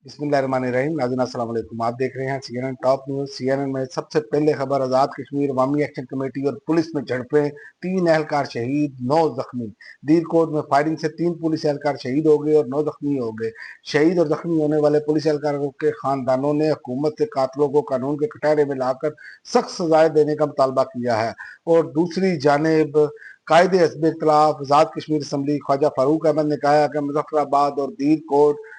बिस्मिल्लाहिर्रहमानिर्रहीम। नाज़रीन अस्सलाम वालेकुम। आप देख रहे हैं CNN टॉप न्यूज़। CNN में सबसे पहले खबर, आज़ाद कश्मीर अवामी एक्शन कमेटी और पुलिस में झड़पें, 3 एहलकार शहीद, 9 जख्मी। दीरकोट में फायरिंग से 3 पुलिस एहलकार शहीद हो गए और 9 जख्मी हो गए। शहीद और जख्मी होने वाले पुलिस एहलकारों के खानदानों ने हुकूमत से कातलों को कानून के कटहरे में लाकर सख्त सजाएं देने का मुतालबा किया है। और दूसरी जानिब कायदे हस्ब इख्तिलाफ आज़ाद कश्मीर असम्बली ख्वाजा फारूक अहमद ने कहा कि मुजफ्फराबाद और दीरकोट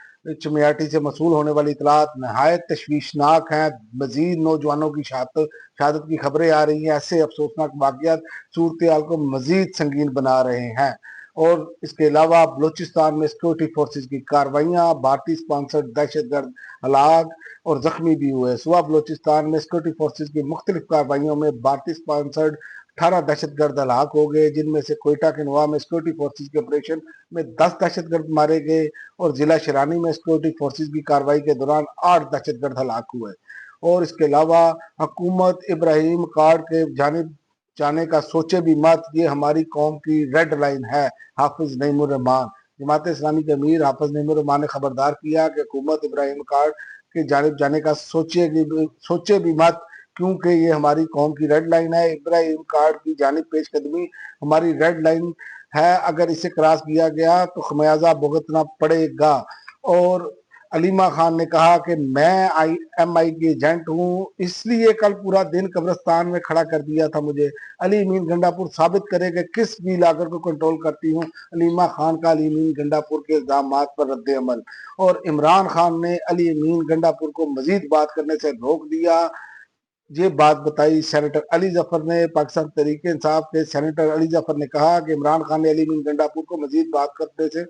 चमियाटी से मसूल होने वाली इतलात नहायत तशवीशनाक हैं। मजीद नौजवानों की शहादत की खबरें आ रही हैं। ऐसे अफसोसनाक वाक़यात सूरत हाल को मजीद संगीन बना रहे हैं। और इसके अलावा बलूचिस्तान में सिक्योरिटी फोर्सेज की कार्रवाइयाँ, भारतीय स्पॉन्सर्ड दहशतगर्द हलाक और जख्मी भी हुए। सुबह बलूचिस्तान में सिक्योरिटी फोर्सेज की मुख्तलिफ कार्रवाइयों में भारतीय स्पॉन्सर्ड 18 दहशतगर्द हलाक हो गए, जिनमें से कोयटा के नवा में सिक्योरिटी फोर्सेज के ऑपरेशन में 10 दहशतगर्द मारे गए और जिला शिरानी में सिक्योरिटी फोर्सेज की कार्रवाई के दौरान 8 दहशतगर्द हलाक हुए। और इसके अलावा हुकूमत इब्राहिम कार्ड के जानिब जाने का सोचे भी मत, ये हमारी कौम की रेड लाइन है। हाफिज नईमुर रहमान, जमात इस्लामी के अमीर हाफिज नईमुर रहमान ने खबरदार किया कि हुकूमत इब्राहिम कार्ड के जानिब जाने का सोचे भी मत, क्योंकि ये हमारी कौम की रेड लाइन है। इब्राहिम कार्ड की जानिब पेशकदमी हमारी रेड लाइन है। अगर इसे क्रॉस किया गया तो खमियाजा भुगतना पड़ेगा। और अलीमा खान ने कहा कि मैं IMI की एजेंट हूँ, इसलिए कल पूरा दिन कब्रिस्तान में खड़ा कर दिया था मुझे। अली अमीन गंडापुर साबित करे कि किस भी लागर को कंट्रोल करती हूँ। अलीमा खान का अली अमीन गंडापुर के इल्जामात पर रद्द अमल। और इमरान खान ने अली अमीन गंडापुर को मजीद बात करने से रोक दिया। ये बात बताई सेनेटर अली जफर ने। पाकिस्तान तहरीक इंसाफ के सेनेटर अली जफर ने कहा कि इमरान खान ने अली अमीन गंडापुर को मजीद बात करने से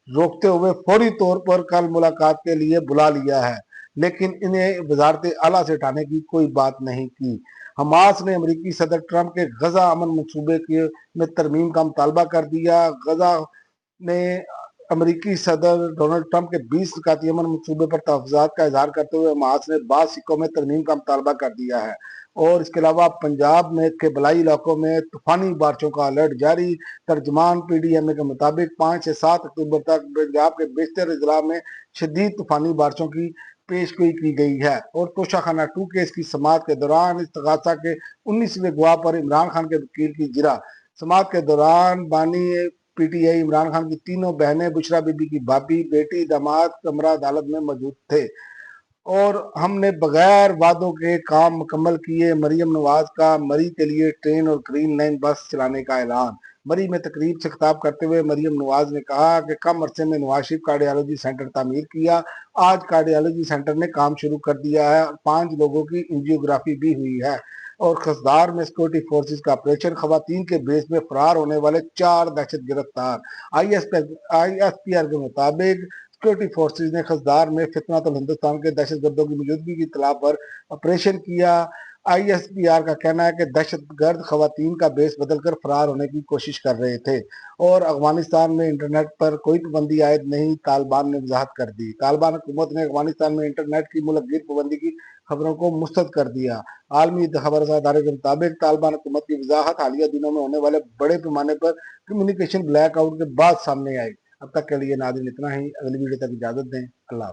रोकते हुए फौरी तौर पर कल मुलाकात के लिए बुला लिया है, लेकिन इन्हें वजारत आला से हटाने की कोई बात नहीं की। हमास ने अमरीकी सदर ट्रंप के गजा अमन मंसूबे में तरमीम का मुतालबा कर दिया। गजा ने अमरीकी सदर डोनाल्ड ट्रंप के 20 नकाती अमन मंसूबे पर तहफ़्फ़ुज़ात का इजहार करते हुए हमास ने बाद सिक्कों में तरमीम का मुतालबा कर दिया है। और इसके अलावा पंजाब में के बलाई इलाकों में तूफानी बारिशों का अलर्ट जारी। तर्जमान PDMA के मुताबिक 5 से 7 अक्टूबर तक पंजाब के बेशतर अजला में शदीद तूफानी बारिशों की पेशगोई की गई है। और तोशाखाना 2 केस की समाअत के दौरान इस्तगासा के 19वें गवाह पर इमरान खान के वकील की जिरा। समाअत के दौरान बानी PTI इमरान खान की तीनों बहनें, बुशरा बीबी की भाभी, बेटी, दामाद कमरा अदालत में मौजूद थे। और हमने बगैर वादों के काम मुकम्मल किए। मरियम नवाज का मरी के लिए ट्रेन और ग्रीन लाइन बस चलाने का ऐलान। मरी में तकरीब से खिताब करते हुए मरियम नवाज ने कहा कि कम अरसे में नवाज शरीफ कार्डियोलॉजी सेंटर तामीर किया। आज कार्डियोलॉजी सेंटर ने काम शुरू कर दिया है। 5 लोगों की एंजियोग्राफी भी हुई है। और खसदार में सिक्योरिटी फोर्सेज का ऑपरेशन, खवातीन के बेस में फरार होने वाले 4 दहशत गिरफ्तार। ISPR के मुताबिक सिक्योरिटी फोर्सेज ने खसदार में फितनतुल हिंदुस्तान के दहशतगर्दों की मौजूदगी की इत्तला पर ऑपरेशन किया। ISPR का कहना है कि दहशतगर्द खवातीन का बेस बदलकर फरार होने की कोशिश कर रहे थे। और अफगानिस्तान में इंटरनेट पर कोई पाबंदी आयद नहीं, तालिबान ने वजाहत कर दी। तालिबान हुकूमत ने अफगानिस्तान में इंटरनेट की मुलग्गिर पाबंदी की खबरों को मुस्तरद कर दिया। आलमी खबर अदारे के मुताबिक तालिबान हुकूमत की वजाहत हालिया दिनों में होने वाले बड़े पैमाने पर कम्युनिकेशन ब्लैकआउट के बाद सामने आई। अब तक के लिए नाज़रीन इतना ही। अगली वीडियो तक इजाजत दें। अल्लाह।